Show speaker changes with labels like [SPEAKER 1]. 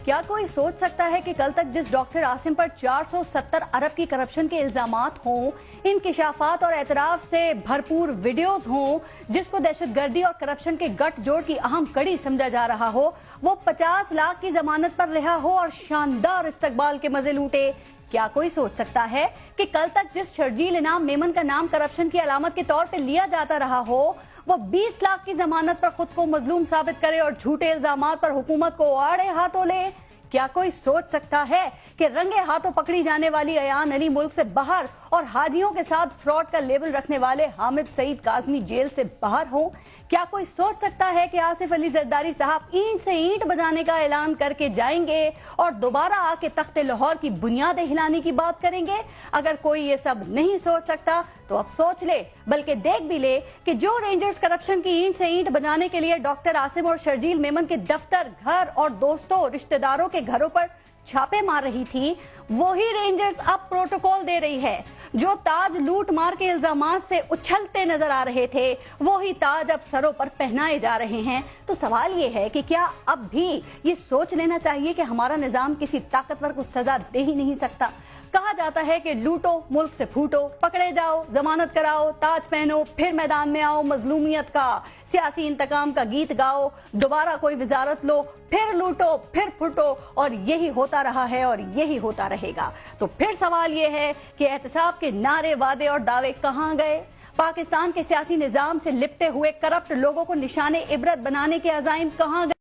[SPEAKER 1] क्या कोई सोच सकता है कि कल तक जिस डॉक्टर आसिम पर 470 अरब की करप्शन के इल्जामात हों, इंकिशाफात और एतराफ से भरपूर वीडियोस हों, जिसको दहशतगर्दी और करप्शन के गठजोड़ की अहम कड़ी समझा जा रहा हो, वो 50 लाख की जमानत पर रिहा हो और शानदार इस्तकबाल के मजे लूटे? क्या कोई सोच सकता है कि कल तक जिस शर्जील इनाम मेमन का नाम करप्शन की अलामत के तौर पर लिया जाता रहा हो, वो 20 लाख की जमानत पर खुद को मजलूम साबित करे और झूठे इल्जामात पर हुकूमत को आड़े हाथों ले? क्या कोई सोच सकता है कि रंगे हाथों पकड़ी जाने वाली अयान अली मुल्क से बाहर और हाजियों के साथ फ्रॉड का लेबल रखने वाले हामिद सईद काज़मी जेल से बाहर हों? क्या कोई सोच सकता है कि आसिफ अली जरदारी साहब ईंट से ईंट बजाने का ऐलान करके जाएंगे और दोबारा आके तख्ते लाहौर की बुनियादें हिलाने की बात करेंगे? अगर कोई ये सब नहीं सोच सकता तो अब सोच ले, बल्कि देख भी ले कि जो रेंजर्स करप्शन की ईंट से ईंट बजाने के लिए डॉक्टर आसिम और शर्जील मेमन के दफ्तर, घर और दोस्तों, रिश्तेदारों के घरों पर छापे मार रही थी, वही रेंजर्स अब प्रोटोकॉल दे रही है। जो ताज लूट मार के इल्जामात से उछलते नजर आ रहे थे, वही ताज अब सरों पर पहनाए जा रहे हैं। तो सवाल ये है कि क्या अब भी ये सोच लेना चाहिए कि हमारा निजाम किसी ताकतवर को सजा दे ही नहीं सकता? कहा जाता है कि लूटो मुल्क से फूटो, पकड़े जाओ, जमानत कराओ, ताज पहनो, फिर मैदान में आओ, मजलूमियत का सियासी इंतकाम का गीत गाओ, दोबारा कोई वजारत लो, फिर लूटो, फिर फूटो, और यही होता रहा है और यही होता रहेगा। तो फिर सवाल ये है कि एहतसाब के नारे, वादे और दावे कहां गए? पाकिस्तान के सियासी निजाम से लिपटे हुए करप्ट लोगों को निशाने इबरत बनाने के अज़ाइम कहां गए?